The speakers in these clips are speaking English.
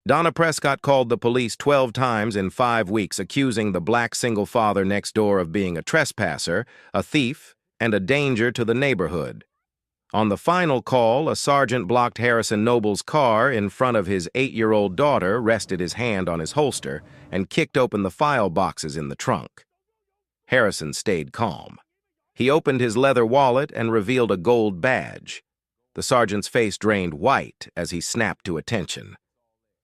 Donna Prescott called the police 12 times in 5 weeks, accusing the black single father next door of being a trespasser, a thief, and a danger to the neighborhood. On the final call, a sergeant blocked Harrison Noble's car in front of his 8-year-old daughter, rested his hand on his holster, and kicked open the file boxes in the trunk. Harrison stayed calm. He opened his leather wallet and revealed a gold badge. The sergeant's face drained white as he snapped to attention.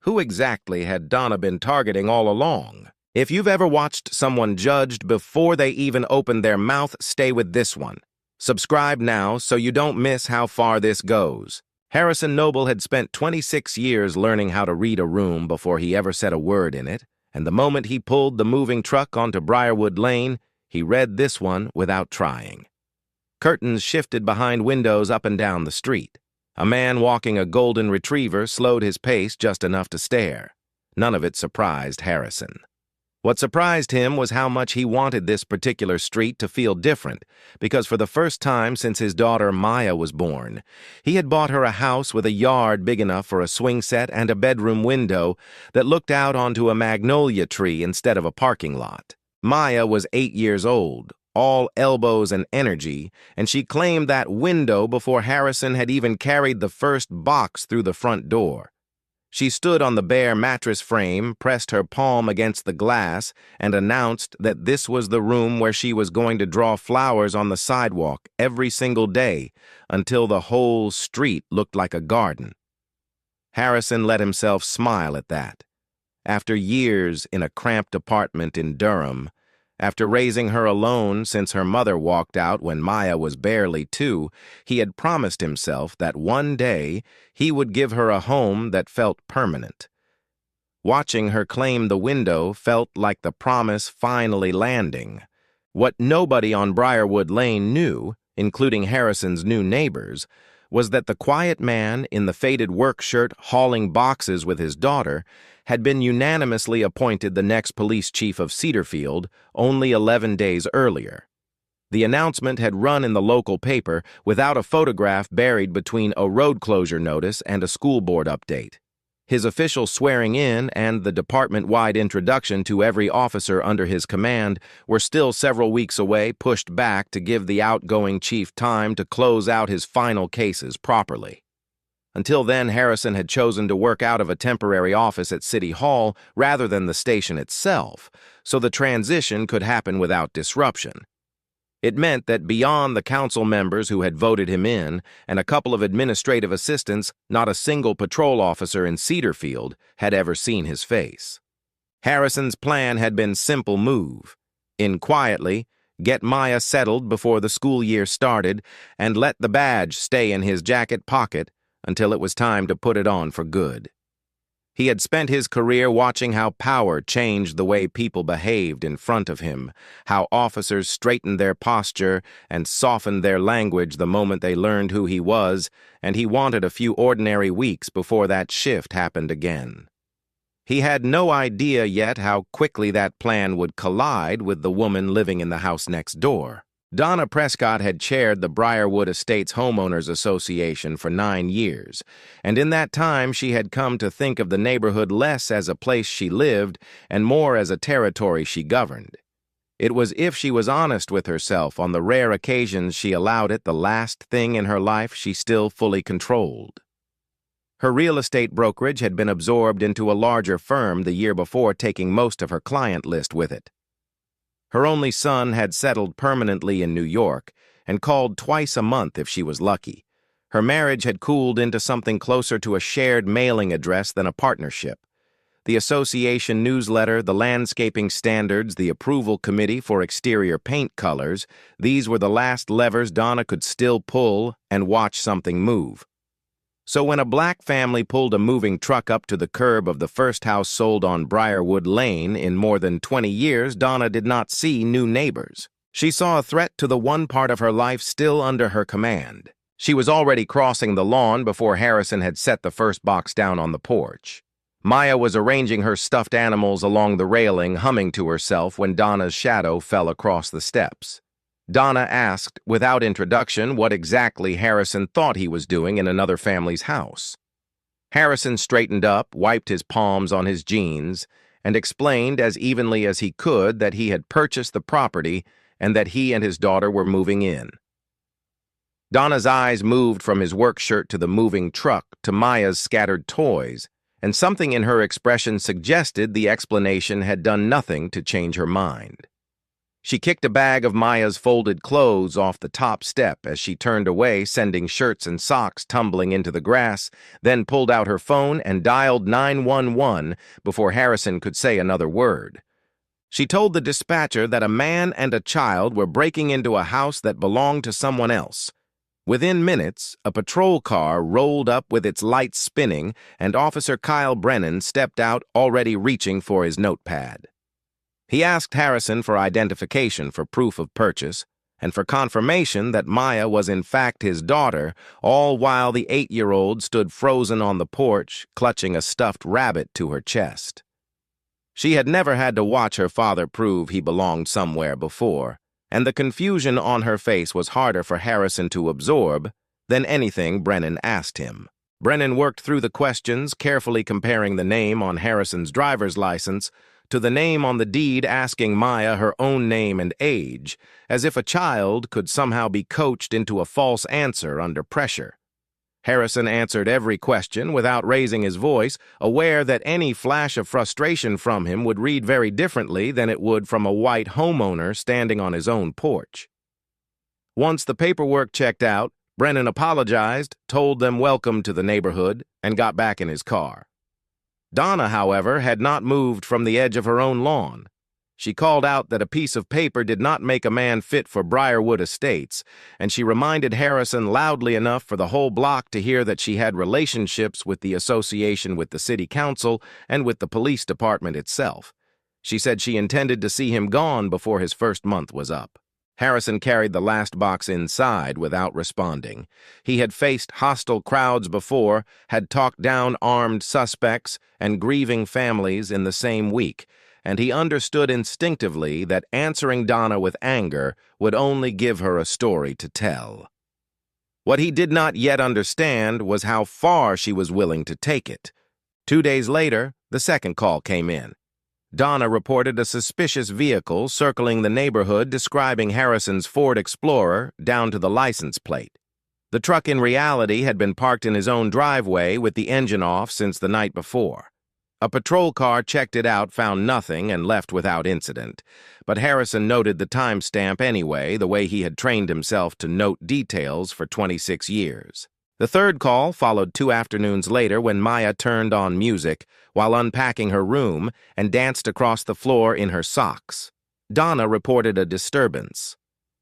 Who exactly had Donna been targeting all along? If you've ever watched someone judged before they even opened their mouth, stay with this one. Subscribe now so you don't miss how far this goes. Harrison Noble had spent 26 years learning how to read a room before he ever said a word in it, and the moment he pulled the moving truck onto Briarwood Lane, he read this one without trying. Curtains shifted behind windows up and down the street. A man walking a golden retriever slowed his pace just enough to stare. None of it surprised Harrison. What surprised him was how much he wanted this particular street to feel different, because for the first time since his daughter Maya was born, he had bought her a house with a yard big enough for a swing set and a bedroom window that looked out onto a magnolia tree instead of a parking lot. Maya was 8 years old, all elbows and energy, and she claimed that window before Harrison had even carried the first box through the front door. She stood on the bare mattress frame, pressed her palm against the glass, and announced that this was the room where she was going to draw flowers on the sidewalk every single day until the whole street looked like a garden. Harrison let himself smile at that. After years in a cramped apartment in Durham, after raising her alone since her mother walked out when Maya was barely 2, he had promised himself that one day he would give her a home that felt permanent. Watching her claim the window felt like the promise finally landing. What nobody on Briarwood Lane knew, including Harrison's new neighbors, was that the quiet man in the faded work shirt hauling boxes with his daughter had been unanimously appointed the next police chief of Cedarfield only 11 days earlier. The announcement had run in the local paper without a photograph buried between a road closure notice and a school board update. His official swearing in and the department-wide introduction to every officer under his command were still several weeks away, pushed back to give the outgoing chief time to close out his final cases properly. Until then, Harrison had chosen to work out of a temporary office at City Hall rather than the station itself, so the transition could happen without disruption. It meant that beyond the council members who had voted him in and a couple of administrative assistants, not a single patrol officer in Cedarfield had ever seen his face. Harrison's plan had been simple move. In quietly, get Maya settled before the school year started, and let the badge stay in his jacket pocket until it was time to put it on for good. He had spent his career watching how power changed the way people behaved in front of him, how officers straightened their posture and softened their language the moment they learned who he was, and he wanted a few ordinary weeks before that shift happened again. He had no idea yet how quickly that plan would collide with the woman living in the house next door. Donna Prescott had chaired the Briarwood Estates Homeowners Association for 9 years, and in that time she had come to think of the neighborhood less as a place she lived and more as a territory she governed. It was if she was honest with herself on the rare occasions she allowed it the last thing in her life she still fully controlled. Her real estate brokerage had been absorbed into a larger firm the year before, taking most of her client list with it. Her only son had settled permanently in New York and called twice a month if she was lucky. Her marriage had cooled into something closer to a shared mailing address than a partnership. The association newsletter, the landscaping standards, the approval committee for exterior paint colors, these were the last levers Donna could still pull and watch something move. So when a black family pulled a moving truck up to the curb of the first house sold on Briarwood Lane in more than 20 years, Donna did not see new neighbors. She saw a threat to the one part of her life still under her command. She was already crossing the lawn before Harrison had set the first box down on the porch. Maya was arranging her stuffed animals along the railing, humming to herself when Donna's shadow fell across the steps. Donna asked, without introduction, what exactly Harrison thought he was doing in another family's house. Harrison straightened up, wiped his palms on his jeans, and explained as evenly as he could that he had purchased the property and that he and his daughter were moving in. Donna's eyes moved from his work shirt to the moving truck to Maya's scattered toys, and something in her expression suggested the explanation had done nothing to change her mind. She kicked a bag of Maya's folded clothes off the top step as she turned away, sending shirts and socks tumbling into the grass, then pulled out her phone and dialed 911 before Harrison could say another word. She told the dispatcher that a man and a child were breaking into a house that belonged to someone else. Within minutes, a patrol car rolled up with its lights spinning, and Officer Kyle Brennan stepped out, already reaching for his notepad. He asked Harrison for identification for proof of purchase and for confirmation that Maya was in fact his daughter, all while the 8-year-old stood frozen on the porch, clutching a stuffed rabbit to her chest. She had never had to watch her father prove he belonged somewhere before, and the confusion on her face was harder for Harrison to absorb than anything Brennan asked him. Brennan worked through the questions, carefully comparing the name on Harrison's driver's license to the name on the deed, asking Maya her own name and age, as if a child could somehow be coached into a false answer under pressure. Harrison answered every question without raising his voice, aware that any flash of frustration from him would read very differently than it would from a white homeowner standing on his own porch. Once the paperwork checked out, Brennan apologized, told them welcome to the neighborhood, and got back in his car. Donna, however, had not moved from the edge of her own lawn. She called out that a piece of paper did not make a man fit for Briarwood Estates, and she reminded Harrison loudly enough for the whole block to hear that she had relationships with the association with the city council and with the police department itself. She said she intended to see him gone before his first month was up. Harrison carried the last box inside without responding. He had faced hostile crowds before, had talked down armed suspects and grieving families in the same week, and he understood instinctively that answering Donna with anger would only give her a story to tell. What he did not yet understand was how far she was willing to take it. 2 days later, the second call came in. Donna reported a suspicious vehicle circling the neighborhood, describing Harrison's Ford Explorer down to the license plate. The truck in reality had been parked in his own driveway with the engine off since the night before. A patrol car checked it out, found nothing, and left without incident. But Harrison noted the timestamp anyway, the way he had trained himself to note details for 26 years. The third call followed 2 afternoons later when Maya turned on music while unpacking her room and danced across the floor in her socks. Donna reported a disturbance.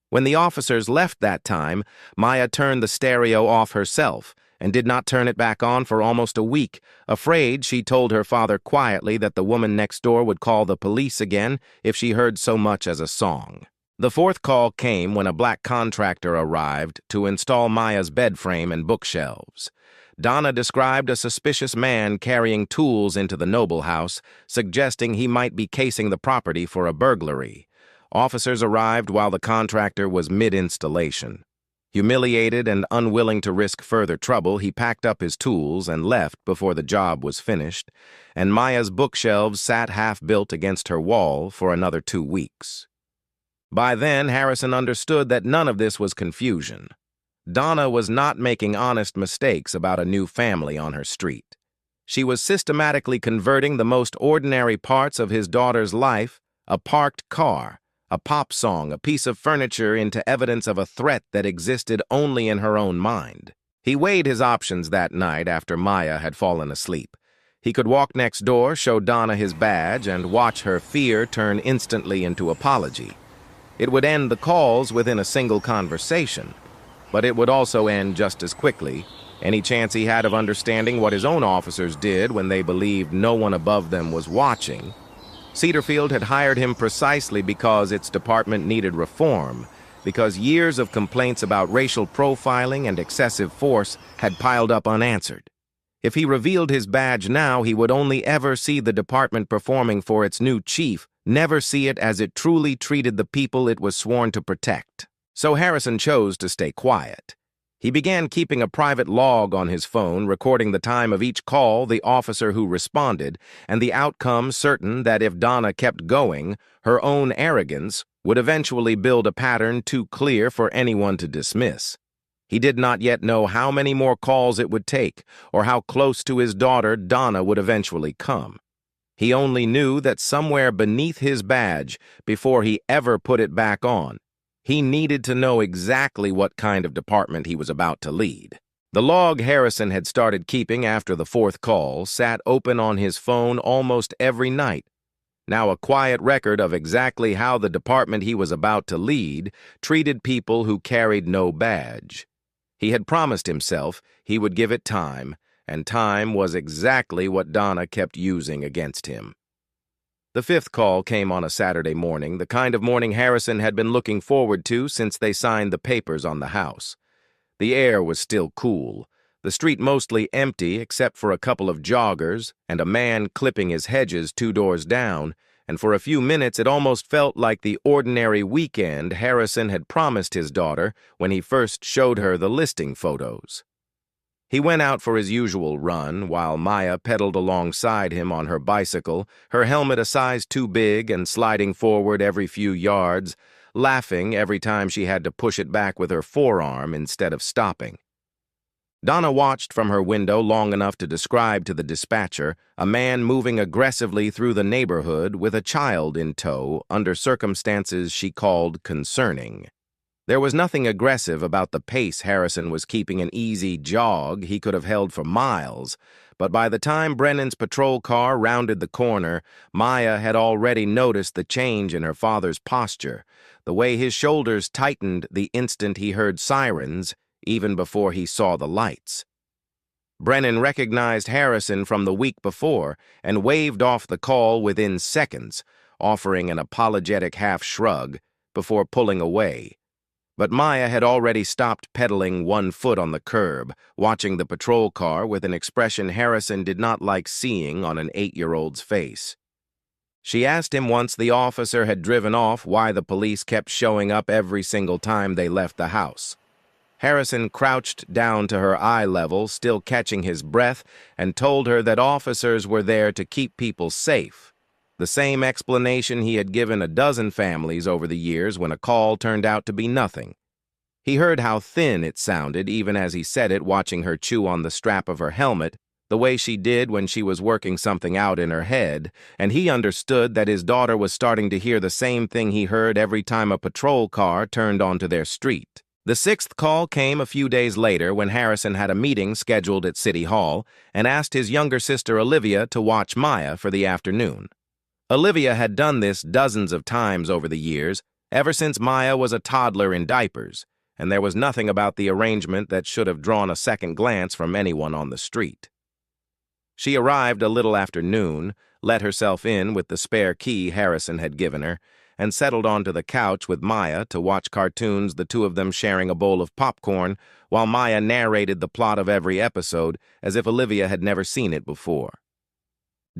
When the officers left that time, Maya turned the stereo off herself and did not turn it back on for almost a week. Afraid, she told her father quietly that the woman next door would call the police again if she heard so much as a song. The fourth call came when a black contractor arrived to install Maya's bed frame and bookshelves. Donna described a suspicious man carrying tools into the Noble house, suggesting he might be casing the property for a burglary. Officers arrived while the contractor was mid-installation. Humiliated and unwilling to risk further trouble, he packed up his tools and left before the job was finished, and Maya's bookshelves sat half-built against her wall for another 2 weeks. By then, Harrison understood that none of this was confusion. Donna was not making honest mistakes about a new family on her street. She was systematically converting the most ordinary parts of his daughter's life, a parked car, a pop song, a piece of furniture, into evidence of a threat that existed only in her own mind. He weighed his options that night after Maya had fallen asleep. He could walk next door, show Donna his badge, and watch her fear turn instantly into apology. It would end the calls within a single conversation, but it would also end just as quickly. Any chance he had of understanding what his own officers did when they believed no one above them was watching. Cedarfield had hired him precisely because its department needed reform, because years of complaints about racial profiling and excessive force had piled up unanswered. If he revealed his badge now, he would only ever see the department performing for its new chief, never see it as it truly treated the people it was sworn to protect. So Harrison chose to stay quiet. He began keeping a private log on his phone, recording the time of each call, the officer who responded, and the outcome, certain that if Donna kept going, her own arrogance would eventually build a pattern too clear for anyone to dismiss. He did not yet know how many more calls it would take, or how close to his daughter Donna would eventually come. He only knew that somewhere beneath his badge, before he ever put it back on, he needed to know exactly what kind of department he was about to lead. The log Harrison had started keeping after the fourth call sat open on his phone almost every night, now a quiet record of exactly how the department he was about to lead treated people who carried no badge. He had promised himself he would give it time, and time was exactly what Donna kept using against him. The fifth call came on a Saturday morning, the kind of morning Harrison had been looking forward to since they signed the papers on the house. The air was still cool, the street mostly empty except for a couple of joggers and a man clipping his hedges 2 doors down, and for a few minutes it almost felt like the ordinary weekend Harrison had promised his daughter when he first showed her the listing photos. He went out for his usual run, while Maya pedaled alongside him on her bicycle, her helmet a size too big and sliding forward every few yards, laughing every time she had to push it back with her forearm instead of stopping. Donna watched from her window long enough to describe to the dispatcher a man moving aggressively through the neighborhood with a child in tow under circumstances she called concerning. There was nothing aggressive about the pace Harrison was keeping, an easy jog he could have held for miles, but by the time Brennan's patrol car rounded the corner, Maya had already noticed the change in her father's posture, the way his shoulders tightened the instant he heard sirens, even before he saw the lights. Brennan recognized Harrison from the week before and waved off the call within seconds, offering an apologetic half shrug before pulling away. But Maya had already stopped pedaling 1 foot on the curb, watching the patrol car with an expression Harrison did not like seeing on an 8-year-old's face. She asked him once the officer had driven off why the police kept showing up every single time they left the house. Harrison crouched down to her eye level, still catching his breath, and told her that officers were there to keep people safe. The same explanation he had given a dozen families over the years when a call turned out to be nothing. He heard how thin it sounded even as he said it, watching her chew on the strap of her helmet, the way she did when she was working something out in her head, and he understood that his daughter was starting to hear the same thing he heard every time a patrol car turned onto their street. The sixth call came a few days later when Harrison had a meeting scheduled at City Hall and asked his younger sister Olivia to watch Maya for the afternoon. Olivia had done this dozens of times over the years, ever since Maya was a toddler in diapers, and there was nothing about the arrangement that should have drawn a second glance from anyone on the street. She arrived a little after noon, let herself in with the spare key Harrison had given her, and settled onto the couch with Maya to watch cartoons, the two of them sharing a bowl of popcorn, while Maya narrated the plot of every episode as if Olivia had never seen it before.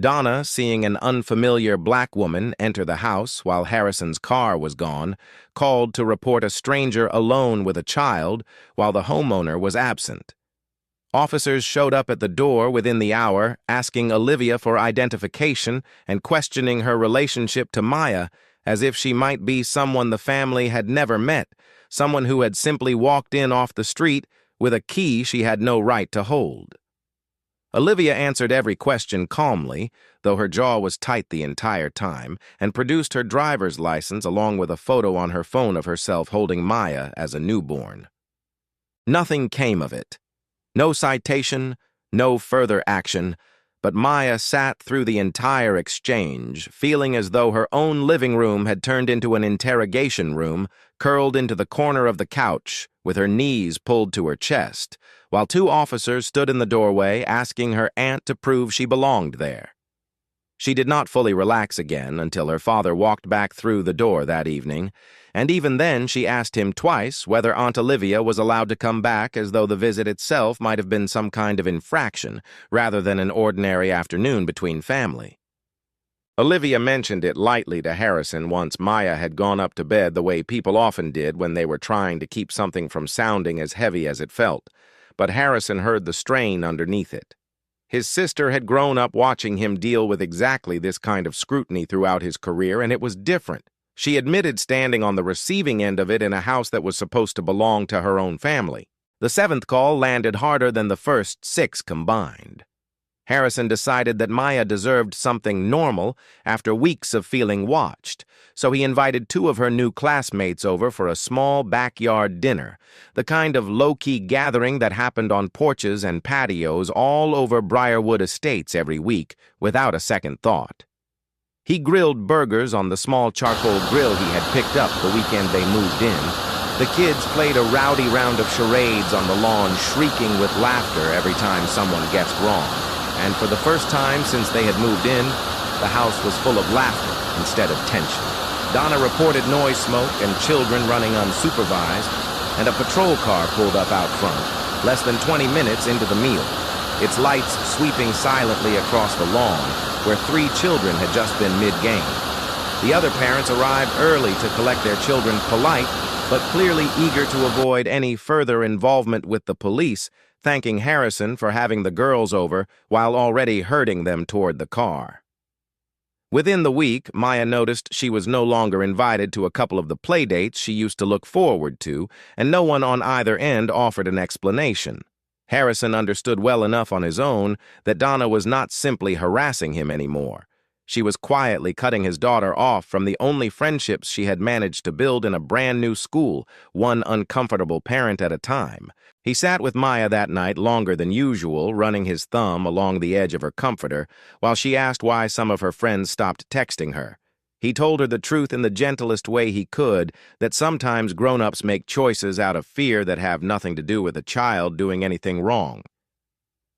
Donna, seeing an unfamiliar black woman enter the house while Harrison's car was gone, called to report a stranger alone with a child while the homeowner was absent. Officers showed up at the door within the hour, asking Olivia for identification and questioning her relationship to Maya as if she might be someone the family had never met, someone who had simply walked in off the street with a key she had no right to hold. Olivia answered every question calmly, though her jaw was tight the entire time, and produced her driver's license along with a photo on her phone of herself holding Maya as a newborn. Nothing came of it. No citation, no further action, but Maya sat through the entire exchange, feeling as though her own living room had turned into an interrogation room, curled into the corner of the couch, with her knees pulled to her chest, while 2 officers stood in the doorway asking her aunt to prove she belonged there. She did not fully relax again until her father walked back through the door that evening, and even then she asked him twice whether Aunt Olivia was allowed to come back, as though the visit itself might have been some kind of infraction rather than an ordinary afternoon between family. Olivia mentioned it lightly to Harrison once Maya had gone up to bed the way people often did when they were trying to keep something from sounding as heavy as it felt, but Harrison heard the strain underneath it. His sister had grown up watching him deal with exactly this kind of scrutiny throughout his career, and it was different. She admitted standing on the receiving end of it in a house that was supposed to belong to her own family. The seventh call landed harder than the first 6 combined. Harrison decided that Maya deserved something normal after weeks of feeling watched, so he invited 2 of her new classmates over for a small backyard dinner, the kind of low-key gathering that happened on porches and patios all over Briarwood Estates every week without a second thought. He grilled burgers on the small charcoal grill he had picked up the weekend they moved in. The kids played a rowdy round of charades on the lawn, shrieking with laughter every time someone guessed wrong. And for the first time since they had moved in, the house was full of laughter instead of tension. Donna reported noise smoke and children running unsupervised, and a patrol car pulled up out front, less than 20 minutes into the meal, its lights sweeping silently across the lawn, where 3 children had just been mid-game. The other parents arrived early to collect their children, polite, but clearly eager to avoid any further involvement with the police, thanking Harrison for having the girls over while already herding them toward the car. Within the week, Maya noticed she was no longer invited to a couple of the playdates she used to look forward to, and no one on either end offered an explanation. Harrison understood well enough on his own that Donna was not simply harassing him anymore. She was quietly cutting his daughter off from the only friendships she had managed to build in a brand new school, one uncomfortable parent at a time. He sat with Maya that night longer than usual, running his thumb along the edge of her comforter, while she asked why some of her friends stopped texting her. He told her the truth in the gentlest way he could, that sometimes grown-ups make choices out of fear that have nothing to do with a child doing anything wrong.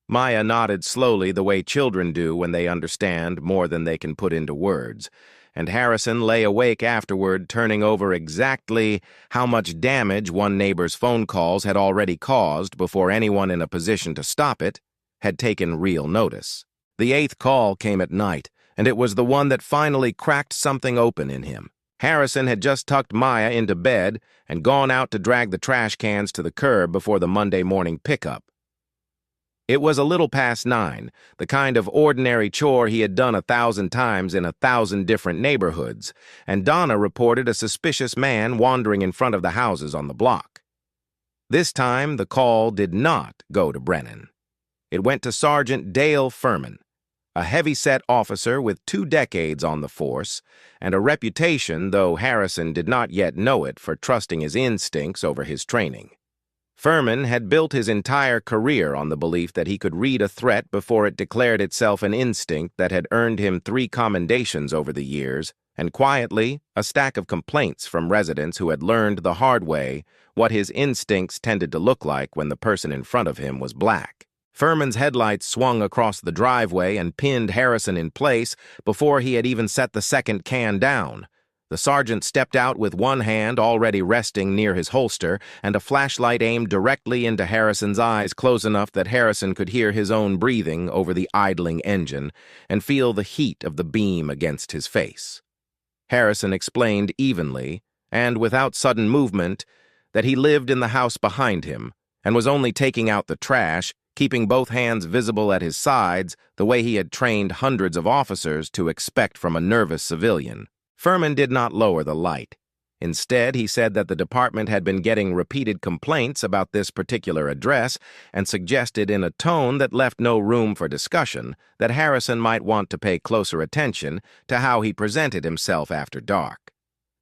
Maya nodded slowly the way children do when they understand more than they can put into words, and Harrison lay awake afterward, turning over exactly how much damage one neighbor's phone calls had already caused before anyone in a position to stop it had taken real notice. The 8th call came at night, and it was the one that finally cracked something open in him. Harrison had just tucked Maya into bed and gone out to drag the trash cans to the curb before the Monday morning pickup. It was a little past 9, the kind of ordinary chore he had done 1,000 times in 1,000 different neighborhoods, and Donna reported a suspicious man wandering in front of the houses on the block. This time, the call did not go to Brennan. It went to Sergeant Dale Furman, a heavy-set officer with 2 decades on the force, and a reputation, though Harrison did not yet know it, for trusting his instincts over his training. Furman had built his entire career on the belief that he could read a threat before it declared itself an instinct that had earned him 3 commendations over the years, and quietly, a stack of complaints from residents who had learned the hard way what his instincts tended to look like when the person in front of him was black. Furman's headlights swung across the driveway and pinned Harrison in place before he had even set the second can down. The sergeant stepped out with one hand already resting near his holster and a flashlight aimed directly into Harrison's eyes, close enough that Harrison could hear his own breathing over the idling engine and feel the heat of the beam against his face. Harrison explained evenly, and without sudden movement, that he lived in the house behind him and was only taking out the trash, keeping both hands visible at his sides the way he had trained hundreds of officers to expect from a nervous civilian. Furman did not lower the light. Instead, he said that the department had been getting repeated complaints about this particular address and suggested in a tone that left no room for discussion that Harrison might want to pay closer attention to how he presented himself after dark.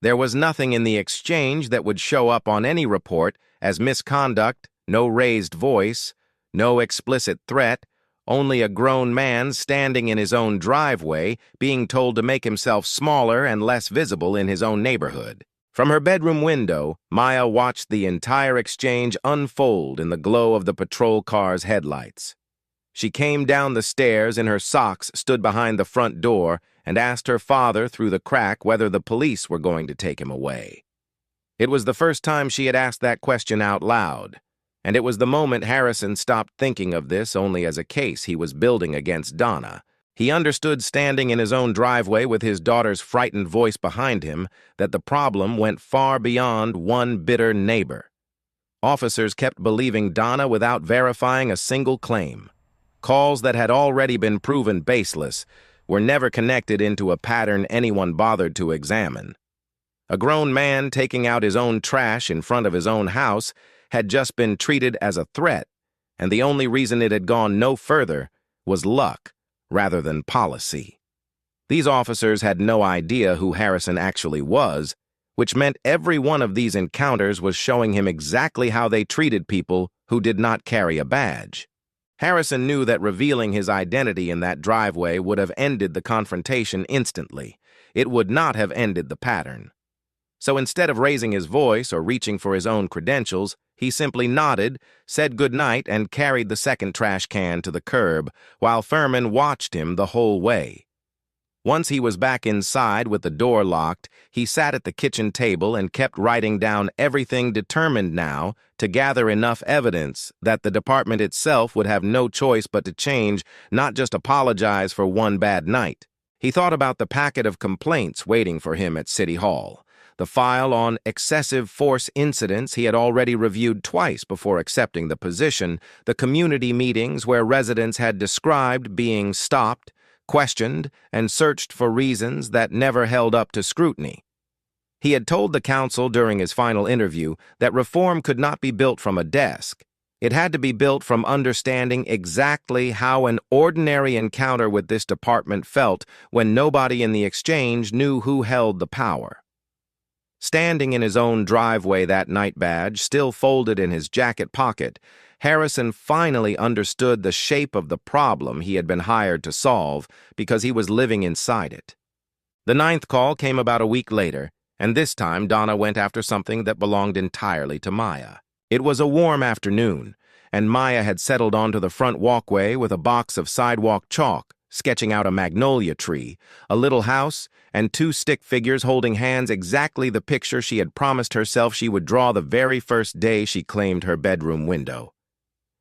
There was nothing in the exchange that would show up on any report as misconduct, no raised voice, no explicit threat, only a grown man standing in his own driveway being told to make himself smaller and less visible in his own neighborhood. From her bedroom window, Maya watched the entire exchange unfold in the glow of the patrol car's headlights. She came down the stairs in her socks, stood behind the front door, and asked her father through the crack whether the police were going to take him away. It was the first time she had asked that question out loud, and it was the moment Harrison stopped thinking of this only as a case he was building against Donna, He understood, standing in his own driveway with his daughter's frightened voice behind him, that the problem went far beyond one bitter neighbor. Officers kept believing Donna without verifying a single claim. Calls that had already been proven baseless were never connected into a pattern anyone bothered to examine. A grown man taking out his own trash in front of his own house had just been treated as a threat, and the only reason it had gone no further was luck rather than policy. These officers had no idea who Harrison actually was, which meant every one of these encounters was showing him exactly how they treated people who did not carry a badge. Harrison knew that revealing his identity in that driveway would have ended the confrontation instantly. It would not have ended the pattern. So instead of raising his voice or reaching for his own credentials, he simply nodded, said goodnight, and carried the second trash can to the curb, while Furman watched him the whole way. Once he was back inside with the door locked, he sat at the kitchen table and kept writing down everything, determined now to gather enough evidence that the department itself would have no choice but to change, not just apologize for one bad night. He thought about the packet of complaints waiting for him at City Hall, the file on excessive force incidents he had already reviewed twice before accepting the position, the community meetings where residents had described being stopped, questioned, and searched for reasons that never held up to scrutiny. He had told the council during his final interview that reform could not be built from a desk. It had to be built from understanding exactly how an ordinary encounter with this department felt when nobody in the exchange knew who held the power. Standing in his own driveway, that night badge still folded in his jacket pocket, Harrison finally understood the shape of the problem he had been hired to solve because he was living inside it. The ninth call came about a week later, and this time Donna went after something that belonged entirely to Maya. It was a warm afternoon, and Maya had settled onto the front walkway with a box of sidewalk chalk, sketching out a magnolia tree, a little house, and two stick figures holding hands, exactly the picture she had promised herself she would draw the very first day she claimed her bedroom window.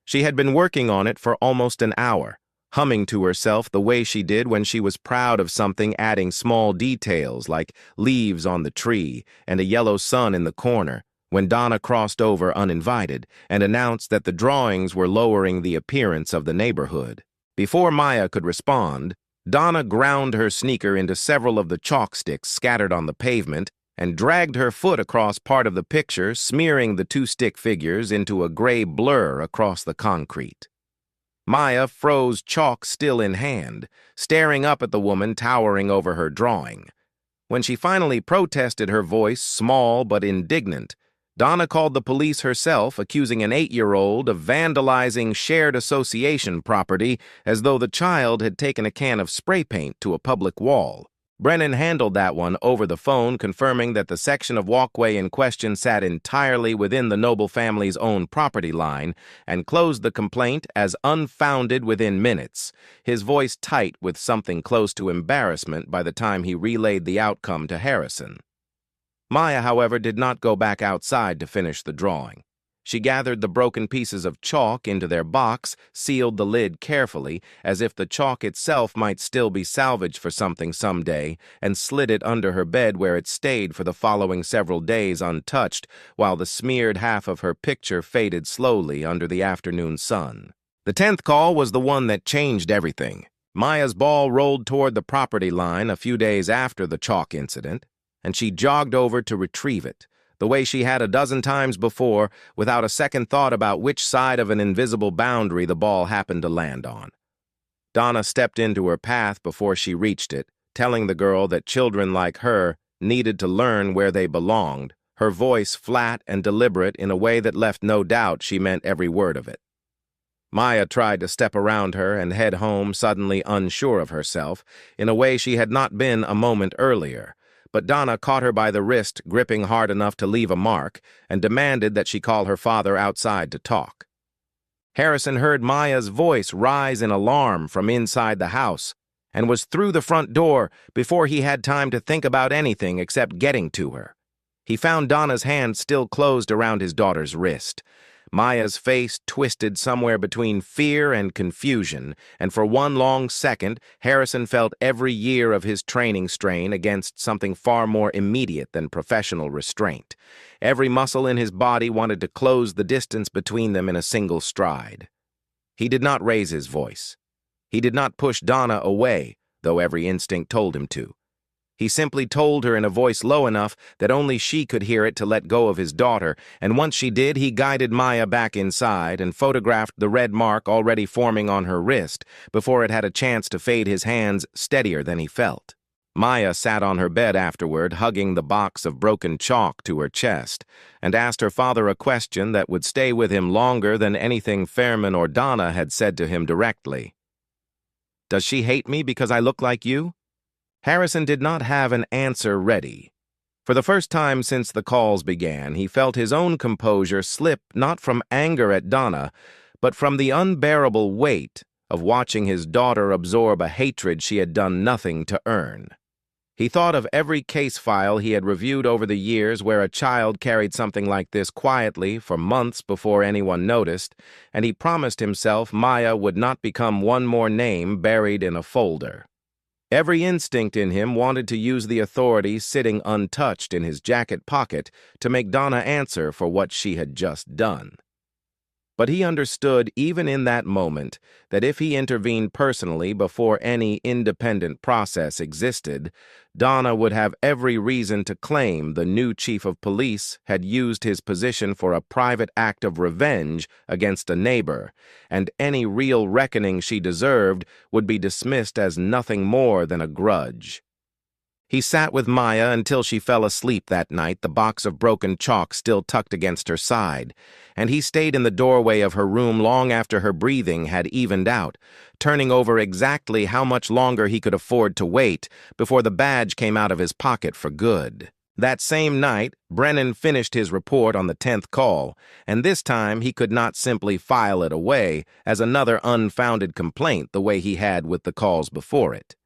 She had been working on it for almost an hour, humming to herself the way she did when she was proud of something, adding small details like leaves on the tree and a yellow sun in the corner, when Donna crossed over uninvited and announced that the drawings were lowering the appearance of the neighborhood. Before Maya could respond, Donna ground her sneaker into several of the chalk sticks scattered on the pavement and dragged her foot across part of the picture, smearing the two stick figures into a gray blur across the concrete. Maya froze, chalk still in hand, staring up at the woman towering over her drawing. When she finally protested, her voice small but indignant, Donna called the police herself, accusing an 8-year-old of vandalizing shared association property as though the child had taken a can of spray paint to a public wall. Brennan handled that one over the phone, confirming that the section of walkway in question sat entirely within the Noble family's own property line, and closed the complaint as unfounded within minutes, his voice tight with something close to embarrassment by the time he relayed the outcome to Harrison. Maya, however, did not go back outside to finish the drawing. She gathered the broken pieces of chalk into their box, sealed the lid carefully, as if the chalk itself might still be salvaged for something someday, and slid it under her bed, where it stayed for the following several days untouched, while the smeared half of her picture faded slowly under the afternoon sun. The 10th call was the one that changed everything. Maya's ball rolled toward the property line a few days after the chalk incident, and she jogged over to retrieve it, the way she had a dozen times before, without a second thought about which side of an invisible boundary the ball happened to land on. Donna stepped into her path before she reached it, telling the girl that children like her needed to learn where they belonged, her voice flat and deliberate in a way that left no doubt she meant every word of it. Maya tried to step around her and head home, suddenly unsure of herself, in a way she had not been a moment earlier, but Donna caught her by the wrist, gripping hard enough to leave a mark, and demanded that she call her father outside to talk. Harrison heard Maya's voice rise in alarm from inside the house, and was through the front door before he had time to think about anything except getting to her. He found Donna's hand still closed around his daughter's wrist. Maya's face twisted somewhere between fear and confusion, and for one long second, Harrison felt every year of his training strain against something far more immediate than professional restraint. Every muscle in his body wanted to close the distance between them in a single stride. He did not raise his voice. He did not push Donna away, though every instinct told him to. He simply told her in a voice low enough that only she could hear it to let go of his daughter, and once she did, he guided Maya back inside and photographed the red mark already forming on her wrist before it had a chance to fade his hands steadier than he felt. Maya sat on her bed afterward, hugging the box of broken chalk to her chest, and asked her father a question that would stay with him longer than anything Fairman or Donna had said to him directly. "Does she hate me because I look like you?" Harrison did not have an answer ready. For the first time since the calls began, he felt his own composure slip not from anger at Donna, but from the unbearable weight of watching his daughter absorb a hatred she had done nothing to earn. He thought of every case file he had reviewed over the years where a child carried something like this quietly for months before anyone noticed, and he promised himself Maya would not become one more name buried in a folder. Every instinct in him wanted to use the authority sitting untouched in his jacket pocket to make Donna answer for what she had just done. But he understood even in that moment that if he intervened personally before any independent process existed, Donna would have every reason to claim the new chief of police had used his position for a private act of revenge against a neighbor, and any real reckoning she deserved would be dismissed as nothing more than a grudge. He sat with Maya until she fell asleep that night, the box of broken chalk still tucked against her side, and he stayed in the doorway of her room long after her breathing had evened out, turning over exactly how much longer he could afford to wait before the badge came out of his pocket for good. That same night, Brennan finished his report on the 10th call, and this time he could not simply file it away as another unfounded complaint the way he had with the calls before it.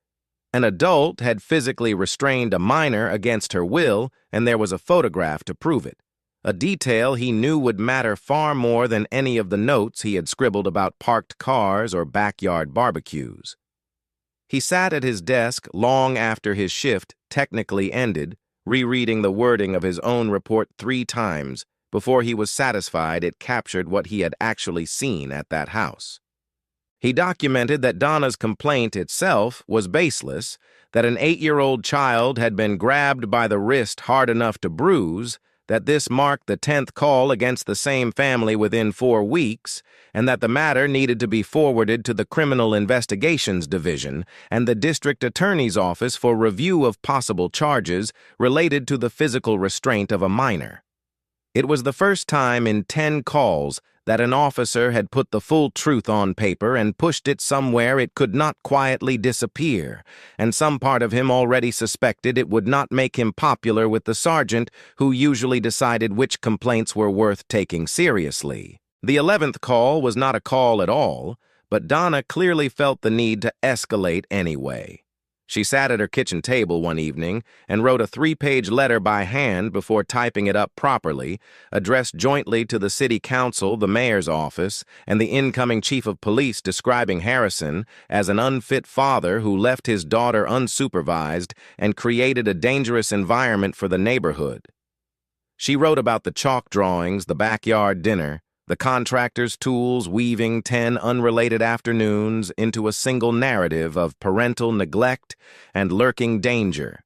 An adult had physically restrained a minor against her will, and there was a photograph to prove it. A detail he knew would matter far more than any of the notes he had scribbled about parked cars or backyard barbecues. He sat at his desk long after his shift technically ended, rereading the wording of his own report 3 times before he was satisfied it captured what he had actually seen at that house. He documented that Donna's complaint itself was baseless, that an 8-year-old child had been grabbed by the wrist hard enough to bruise, that this marked the 10th call against the same family within 4 weeks, and that the matter needed to be forwarded to the Criminal Investigations Division and the District Attorney's Office for review of possible charges related to the physical restraint of a minor. It was the first time in 10 calls that an officer had put the full truth on paper and pushed it somewhere it could not quietly disappear, and some part of him already suspected it would not make him popular with the sergeant who usually decided which complaints were worth taking seriously. The 11th call was not a call at all, but Donna clearly felt the need to escalate anyway. She sat at her kitchen table one evening and wrote a 3-page letter by hand before typing it up properly, addressed jointly to the city council, the mayor's office, and the incoming chief of police, describing Harrison as an unfit father who left his daughter unsupervised and created a dangerous environment for the neighborhood. She wrote about the chalk drawings, the backyard dinner, the contractor's tools weaving 10 unrelated afternoons into a single narrative of parental neglect and lurking danger,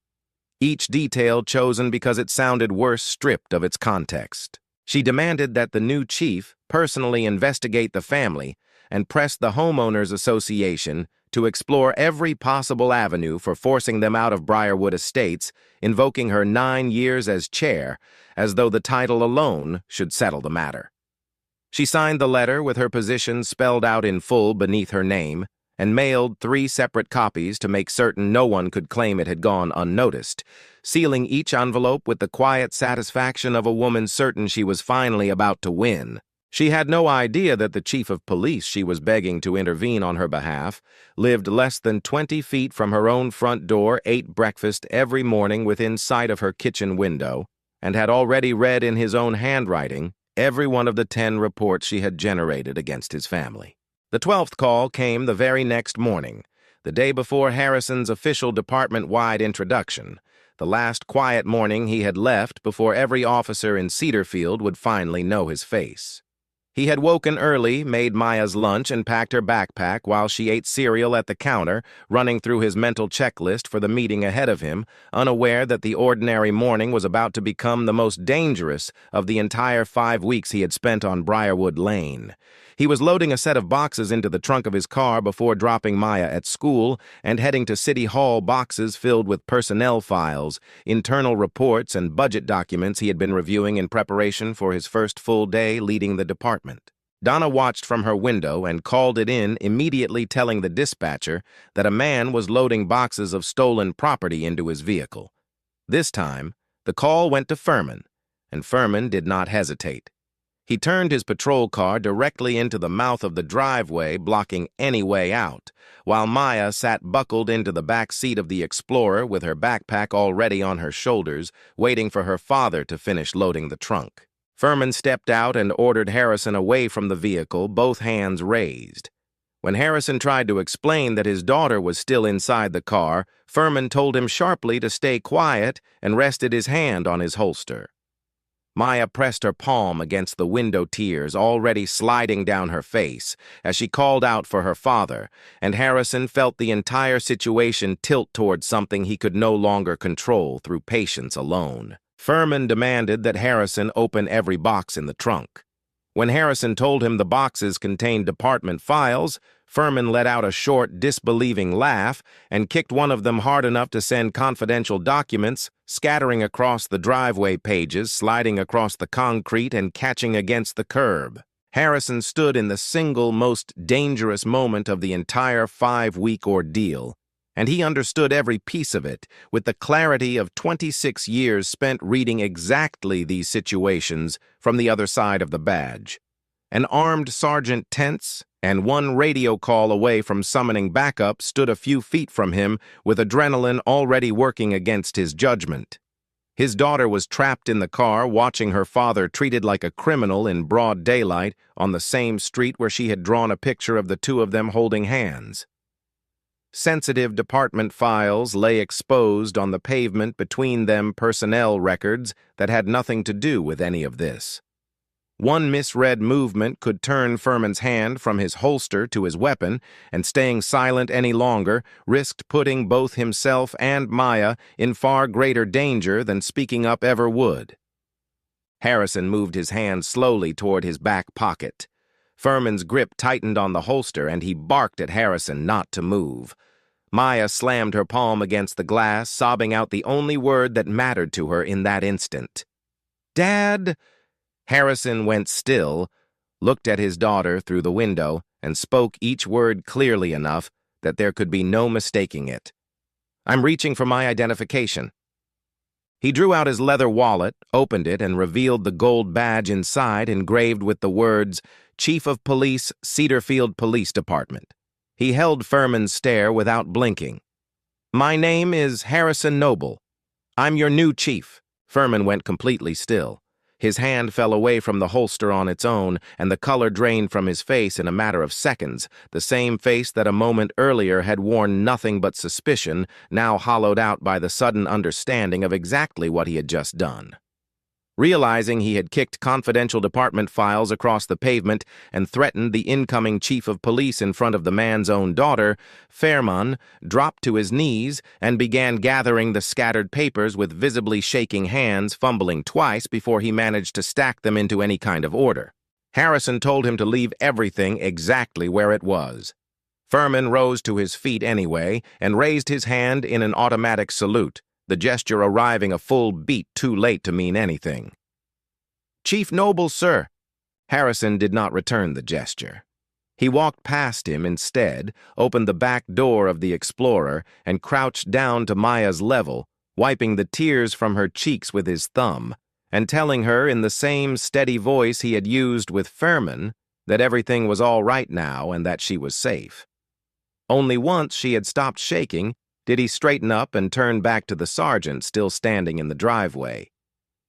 each detail chosen because it sounded worse stripped of its context. She demanded that the new chief personally investigate the family and pressed the Homeowners Association to explore every possible avenue for forcing them out of Briarwood Estates, invoking her 9 years as chair, as though the title alone should settle the matter. She signed the letter with her position spelled out in full beneath her name and mailed 3 separate copies to make certain no one could claim it had gone unnoticed, sealing each envelope with the quiet satisfaction of a woman certain she was finally about to win. She had no idea that the chief of police she was begging to intervene on her behalf lived less than 20 feet from her own front door, ate breakfast every morning within sight of her kitchen window, and had already read in his own handwriting every one of the 10 reports she had generated against his family. The 12th call came the very next morning, the day before Harrison's official department-wide introduction, the last quiet morning he had left before every officer in Cedarfield would finally know his face. He had woken early, made Maya's lunch, and packed her backpack while she ate cereal at the counter, running through his mental checklist for the meeting ahead of him, unaware that the ordinary morning was about to become the most dangerous of the entire 5 weeks he had spent on Briarwood Lane. He was loading a set of boxes into the trunk of his car before dropping Maya at school and heading to City Hall, boxes filled with personnel files, internal reports, and budget documents he had been reviewing in preparation for his first full day leading the department. Donna watched from her window and called it in, immediately telling the dispatcher that a man was loading boxes of stolen property into his vehicle. This time, the call went to Furman, and Furman did not hesitate. He turned his patrol car directly into the mouth of the driveway, blocking any way out, while Maya sat buckled into the back seat of the Explorer with her backpack already on her shoulders, waiting for her father to finish loading the trunk. Furman stepped out and ordered Harrison away from the vehicle, both hands raised. When Harrison tried to explain that his daughter was still inside the car, Furman told him sharply to stay quiet and rested his hand on his holster. Maya pressed her palm against the window, tears already sliding down her face as she called out for her father, and Harrison felt the entire situation tilt towards something he could no longer control through patience alone. Furman demanded that Harrison open every box in the trunk. When Harrison told him the boxes contained department files, Furman let out a short, disbelieving laugh and kicked one of them hard enough to send confidential documents scattering across the driveway pages, sliding across the concrete, and catching against the curb. Harrison stood in the single most dangerous moment of the entire 5-week ordeal, and he understood every piece of it with the clarity of 26 years spent reading exactly these situations from the other side of the badge. An armed sergeant tense and one radio call away from summoning backup stood a few feet from him with adrenaline already working against his judgment. His daughter was trapped in the car watching her father treated like a criminal in broad daylight on the same street where she had drawn a picture of the two of them holding hands. Sensitive department files lay exposed on the pavement between them, personnel records that had nothing to do with any of this. One misread movement could turn Furman's hand from his holster to his weapon, and staying silent any longer risked putting both himself and Maya in far greater danger than speaking up ever would. Harrison moved his hand slowly toward his back pocket. Furman's grip tightened on the holster, and he barked at Harrison not to move. Maya slammed her palm against the glass, sobbing out the only word that mattered to her in that instant. "Dad!" Harrison went still, looked at his daughter through the window, and spoke each word clearly enough that there could be no mistaking it. "I'm reaching for my identification." He drew out his leather wallet, opened it, and revealed the gold badge inside engraved with the words, "Chief of Police, Cedarfield Police Department." He held Furman's stare without blinking. "My name is Harrison Noble. I'm your new chief." Furman went completely still. His hand fell away from the holster on its own, and the color drained from his face in a matter of seconds, the same face that a moment earlier had worn nothing but suspicion, now hollowed out by the sudden understanding of exactly what he had just done. Realizing he had kicked confidential department files across the pavement and threatened the incoming chief of police in front of the man's own daughter, Furman dropped to his knees and began gathering the scattered papers with visibly shaking hands, fumbling twice before he managed to stack them into any kind of order. Harrison told him to leave everything exactly where it was. Furman rose to his feet anyway and raised his hand in an automatic salute, the gesture arriving a full beat too late to mean anything. "Chief Noble, sir." Harrison did not return the gesture. He walked past him instead, opened the back door of the Explorer, and crouched down to Maya's level, wiping the tears from her cheeks with his thumb, and telling her in the same steady voice he had used with Furman that everything was all right now and that she was safe. Only once she had stopped shaking did he straighten up and turn back to the sergeant still standing in the driveway.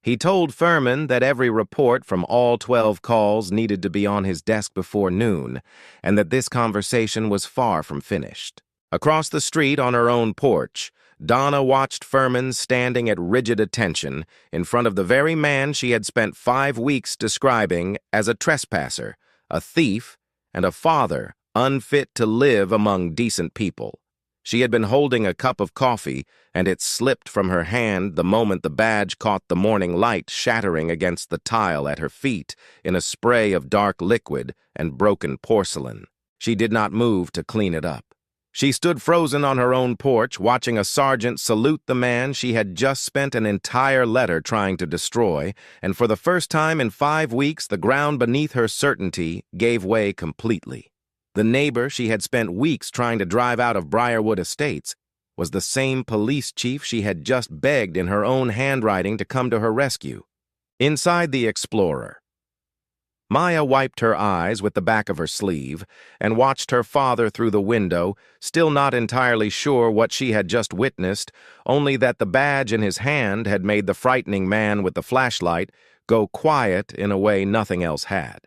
He told Furman that every report from all 12 calls needed to be on his desk before noon, and that this conversation was far from finished. Across the street on her own porch, Donna watched Furman standing at rigid attention in front of the very man she had spent 5 weeks describing as a trespasser, a thief, and a father unfit to live among decent people. She had been holding a cup of coffee, and it slipped from her hand the moment the badge caught the morning light shattering against the tile at her feet in a spray of dark liquid and broken porcelain. She did not move to clean it up. She stood frozen on her own porch, watching a sergeant salute the man she had just spent an entire letter trying to destroy, and for the first time in 5 weeks, the ground beneath her certainty gave way completely. The neighbor she had spent weeks trying to drive out of Briarwood Estates was the same police chief she had just begged in her own handwriting to come to her rescue. Inside the Explorer, Maya wiped her eyes with the back of her sleeve and watched her father through the window, still not entirely sure what she had just witnessed, only that the badge in his hand had made the frightening man with the flashlight go quiet in a way nothing else had.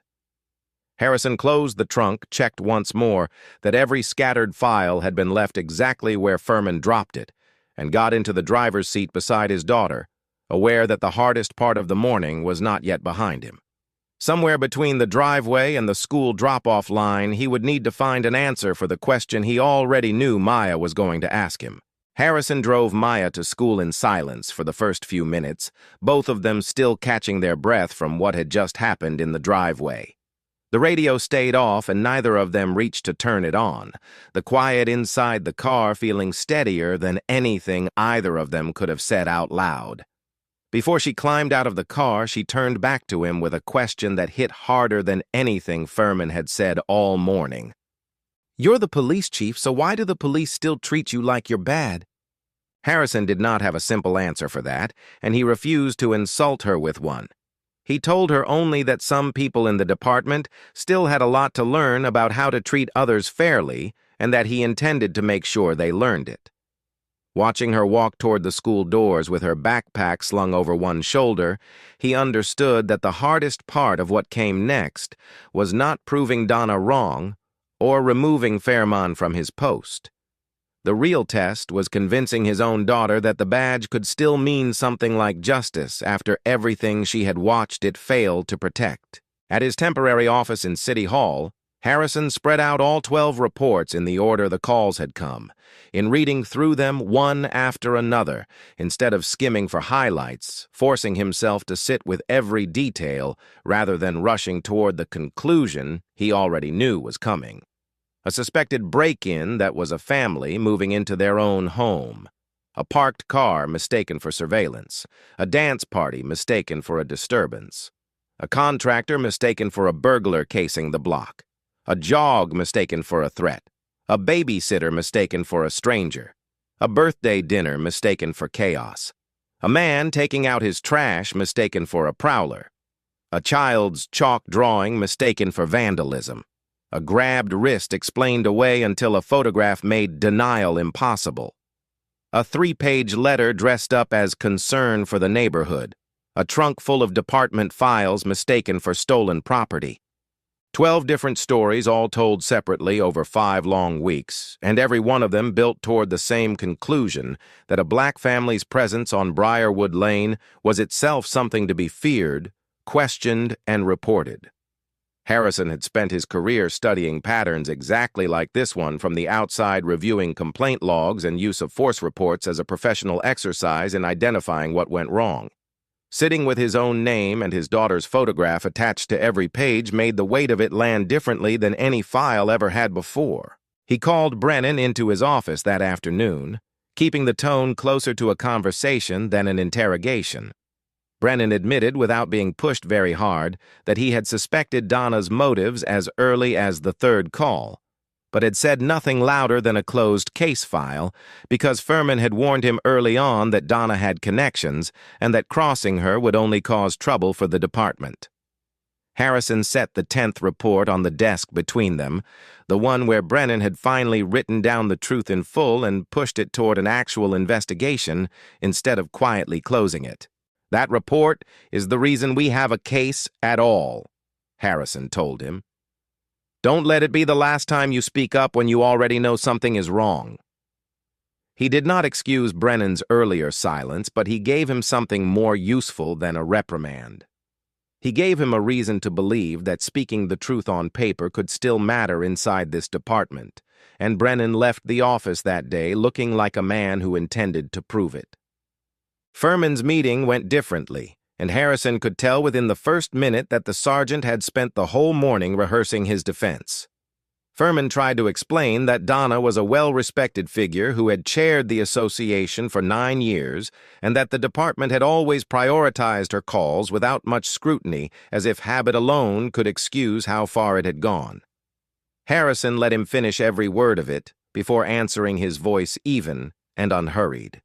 Harrison closed the trunk, checked once more that every scattered file had been left exactly where Furman dropped it, and got into the driver's seat beside his daughter, aware that the hardest part of the morning was not yet behind him. Somewhere between the driveway and the school drop-off line, he would need to find an answer for the question he already knew Maya was going to ask him. Harrison drove Maya to school in silence for the first few minutes, both of them still catching their breath from what had just happened in the driveway. The radio stayed off and neither of them reached to turn it on, the quiet inside the car feeling steadier than anything either of them could have said out loud. Before she climbed out of the car, she turned back to him with a question that hit harder than anything Furman had said all morning. "You're the police chief, so why do the police still treat you like you're bad?" Harrison did not have a simple answer for that, and he refused to insult her with one. He told her only that some people in the department still had a lot to learn about how to treat others fairly, and that he intended to make sure they learned it. Watching her walk toward the school doors with her backpack slung over one shoulder, he understood that the hardest part of what came next was not proving Donna wrong or removing Fairmont from his post. The real test was convincing his own daughter that the badge could still mean something like justice after everything she had watched it fail to protect. At his temporary office in City Hall, Harrison spread out all 12 reports in the order the calls had come, in reading through them one after another, instead of skimming for highlights, forcing himself to sit with every detail rather than rushing toward the conclusion he already knew was coming. A suspected break-in that was a family moving into their own home. A parked car mistaken for surveillance. A dance party mistaken for a disturbance. A contractor mistaken for a burglar casing the block. A jog mistaken for a threat. A babysitter mistaken for a stranger. A birthday dinner mistaken for chaos. A man taking out his trash mistaken for a prowler. A child's chalk drawing mistaken for vandalism. A grabbed wrist explained away until a photograph made denial impossible. A 3-page letter dressed up as concern for the neighborhood. A trunk full of department files mistaken for stolen property. 12 different stories all told separately over 5 long weeks, and every one of them built toward the same conclusion that a black family's presence on Briarwood Lane was itself something to be feared, questioned, and reported. Harrison had spent his career studying patterns exactly like this one from the outside, reviewing complaint logs and use of force reports as a professional exercise in identifying what went wrong. Sitting with his own name and his daughter's photograph attached to every page made the weight of it land differently than any file ever had before. He called Brennan into his office that afternoon, keeping the tone closer to a conversation than an interrogation. Brennan admitted, without being pushed very hard, that he had suspected Donna's motives as early as the 3rd call, but had said nothing louder than a closed case file because Furman had warned him early on that Donna had connections and that crossing her would only cause trouble for the department. Harrison set the 10th report on the desk between them, the one where Brennan had finally written down the truth in full and pushed it toward an actual investigation instead of quietly closing it. That report is the reason we have a case at all, Harrison told him. Don't let it be the last time you speak up when you already know something is wrong. He did not excuse Brennan's earlier silence, but he gave him something more useful than a reprimand. He gave him a reason to believe that speaking the truth on paper could still matter inside this department, and Brennan left the office that day looking like a man who intended to prove it. Furman's meeting went differently, and Harrison could tell within the first minute that the sergeant had spent the whole morning rehearsing his defense. Furman tried to explain that Donna was a well-respected figure who had chaired the association for 9 years and that the department had always prioritized her calls without much scrutiny, as if habit alone could excuse how far it had gone. Harrison let him finish every word of it before answering, his voice even and unhurried.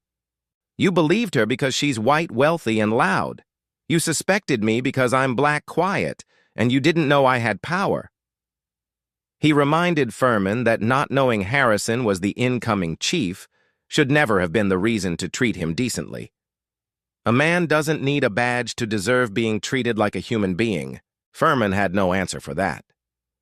You believed her because she's white, wealthy, and loud. You suspected me because I'm black, quiet, and you didn't know I had power. He reminded Furman that not knowing Harrison was the incoming chief should never have been the reason to treat him decently. A man doesn't need a badge to deserve being treated like a human being. Furman had no answer for that.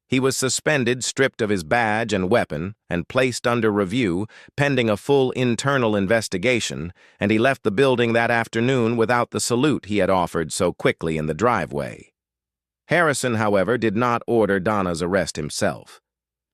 He was suspended, stripped of his badge and weapon, and placed under review, pending a full internal investigation, and he left the building that afternoon without the salute he had offered so quickly in the driveway. Harrison, however, did not order Donna's arrest himself.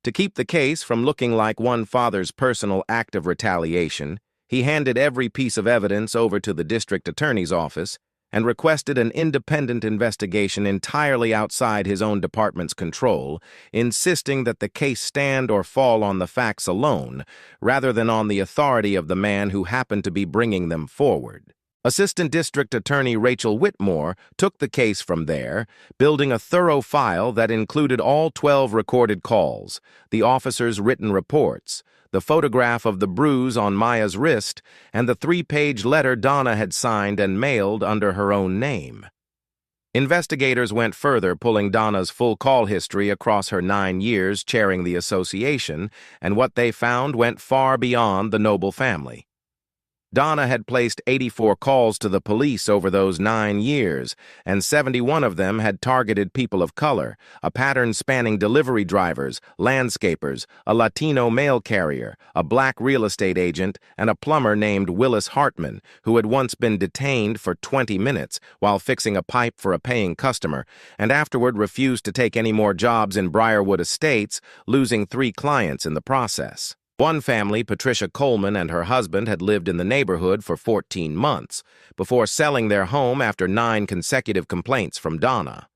To keep the case from looking like one father's personal act of retaliation, he handed every piece of evidence over to the district attorney's office and requested an independent investigation entirely outside his own department's control, insisting that the case stand or fall on the facts alone, rather than on the authority of the man who happened to be bringing them forward. Assistant District Attorney Rachel Whitmore took the case from there, building a thorough file that included all 12 recorded calls, the officers' written reports, the photograph of the bruise on Maya's wrist, and the 3-page letter Donna had signed and mailed under her own name. Investigators went further, pulling Donna's full call history across her 9 years chairing the association, and what they found went far beyond the Noble family. Donna had placed 84 calls to the police over those 9 years, and 71 of them had targeted people of color, a pattern spanning delivery drivers, landscapers, a Latino mail carrier, a black real estate agent, and a plumber named Willis Hartman, who had once been detained for 20 minutes while fixing a pipe for a paying customer, and afterward refused to take any more jobs in Briarwood Estates, losing 3 clients in the process. One family, Patricia Coleman and her husband, had lived in the neighborhood for 14 months before selling their home after 9 consecutive complaints from Donna.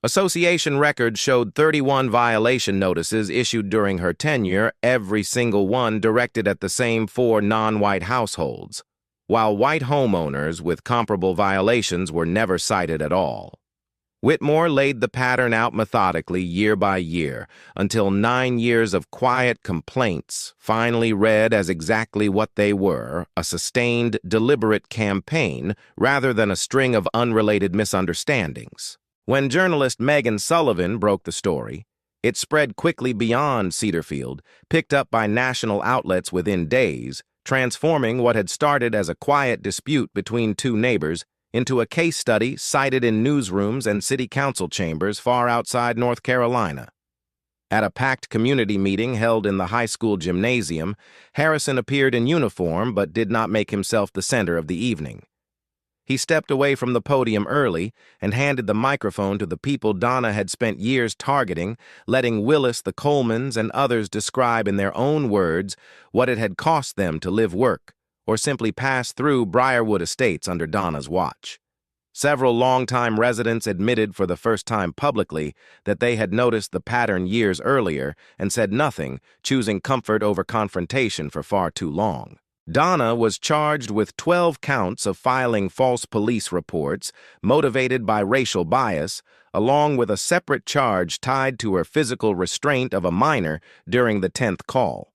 Association records showed 31 violation notices issued during her tenure, every single one directed at the same 4 non-white households, while white homeowners with comparable violations were never cited at all. Whitmore laid the pattern out methodically year by year until 9 years of quiet complaints finally read as exactly what they were, a sustained, deliberate campaign rather than a string of unrelated misunderstandings. When journalist Megan Sullivan broke the story, it spread quickly beyond Cedarfield, picked up by national outlets within days, transforming what had started as a quiet dispute between 2 neighbors into a case study cited in newsrooms and city council chambers far outside North Carolina. At a packed community meeting held in the high school gymnasium, Harrison appeared in uniform but did not make himself the center of the evening. He stepped away from the podium early and handed the microphone to the people Donna had spent years targeting, letting Willis, the Colemans, and others describe in their own words what it had cost them to live, work, or simply pass through Briarwood Estates under Donna's watch. Several longtime residents admitted for the first time publicly that they had noticed the pattern years earlier and said nothing, choosing comfort over confrontation for far too long. Donna was charged with 12 counts of filing false police reports motivated by racial bias, along with a separate charge tied to her physical restraint of a minor during the 10th call.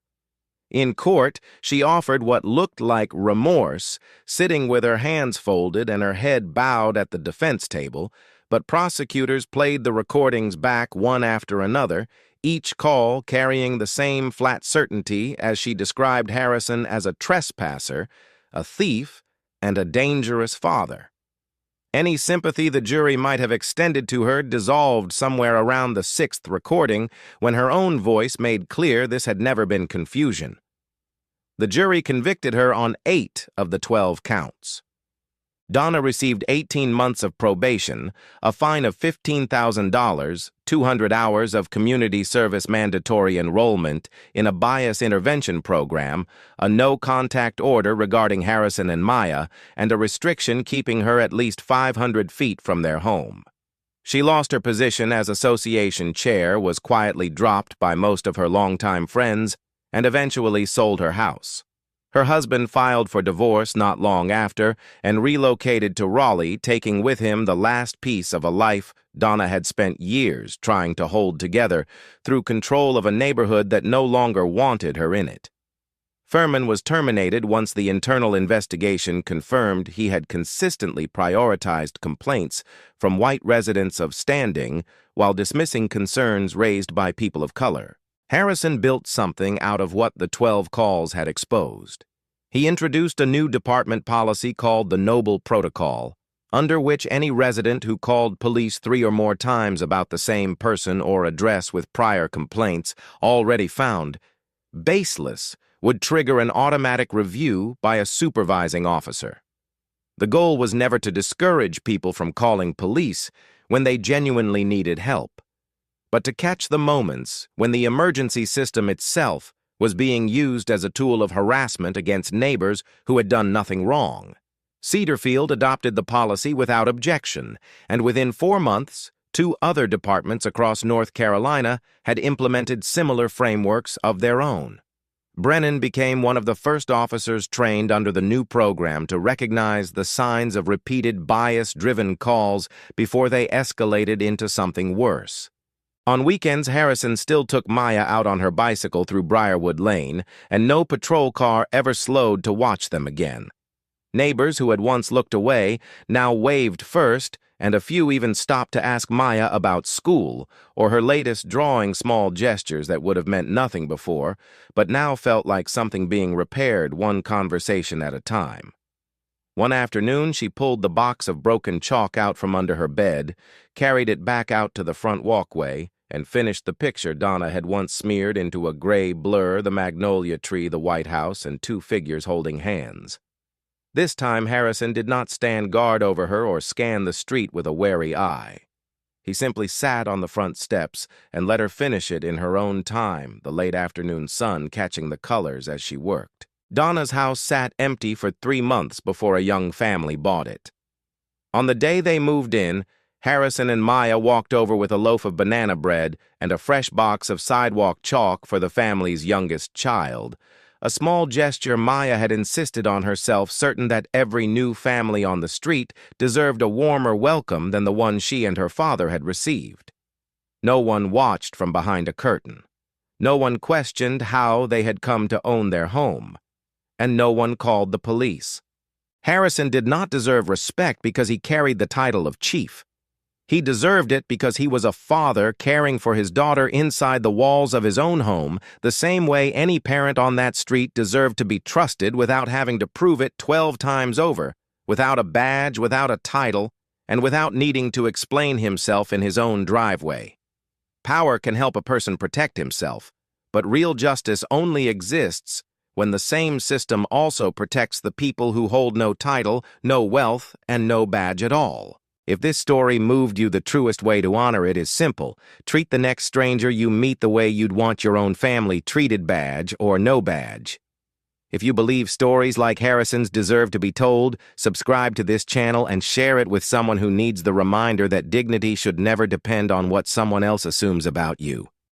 In court, she offered what looked like remorse, sitting with her hands folded and her head bowed at the defense table, but prosecutors played the recordings back one after another, each call carrying the same flat certainty as she described Harrison as a trespasser, a thief, and a dangerous father. Any sympathy the jury might have extended to her dissolved somewhere around the sixth recording when her own voice made clear this had never been confusion. The jury convicted her on 8 of the 12 counts. Donna received 18 months of probation, a fine of $15,000, 200 hours of community service mandatory enrollment in a bias intervention program, a no-contact order regarding Harrison and Maya, and a restriction keeping her at least 500 feet from their home. She lost her position as association chair, was quietly dropped by most of her longtime friends, and eventually sold her house. Her husband filed for divorce not long after and relocated to Raleigh, taking with him the last piece of a life Donna had spent years trying to hold together through control of a neighborhood that no longer wanted her in it. Furman was terminated once the internal investigation confirmed he had consistently prioritized complaints from white residents of standing while dismissing concerns raised by people of color. Harrison built something out of what the 12 calls had exposed. He introduced a new department policy called the Noble Protocol, under which any resident who called police 3 or more times about the same person or address with prior complaints already found baseless would trigger an automatic review by a supervising officer. The goal was never to discourage people from calling police when they genuinely needed help, but to catch the moments when the emergency system itself was being used as a tool of harassment against neighbors who had done nothing wrong. Cedarfield adopted the policy without objection, and within 4 months, 2 other departments across North Carolina had implemented similar frameworks of their own. Brennan became one of the first officers trained under the new program to recognize the signs of repeated bias-driven calls before they escalated into something worse. On weekends, Harrison still took Maya out on her bicycle through Briarwood Lane, and no patrol car ever slowed to watch them again. Neighbors who had once looked away now waved first, and a few even stopped to ask Maya about school or her latest drawing, small gestures that would have meant nothing before, but now felt like something being repaired one conversation at a time. One afternoon, she pulled the box of broken chalk out from under her bed, carried it back out to the front walkway, and finished the picture Donna had once smeared into a gray blur: the magnolia tree, the White House, and 2 figures holding hands. This time, Harrison did not stand guard over her or scan the street with a wary eye. He simply sat on the front steps and let her finish it in her own time, the late afternoon sun catching the colors as she worked. Donna's house sat empty for 3 months before a young family bought it. On the day they moved in, Harrison and Maya walked over with a loaf of banana bread and a fresh box of sidewalk chalk for the family's youngest child, a small gesture Maya had insisted on herself, certain that every new family on the street deserved a warmer welcome than the one she and her father had received. No one watched from behind a curtain. No one questioned how they had come to own their home. And no one called the police. Harrison did not deserve respect because he carried the title of chief. He deserved it because he was a father caring for his daughter inside the walls of his own home, the same way any parent on that street deserved to be trusted without having to prove it 12 times over, without a badge, without a title, and without needing to explain himself in his own driveway. Power can help a person protect himself, but real justice only exists when the same system also protects the people who hold no title, no wealth, and no badge at all. If this story moved you, the truest way to honor it is simple. Treat the next stranger you meet the way you'd want your own family treated, badge or no badge. If you believe stories like Harrison's deserve to be told, subscribe to this channel and share it with someone who needs the reminder that dignity should never depend on what someone else assumes about you.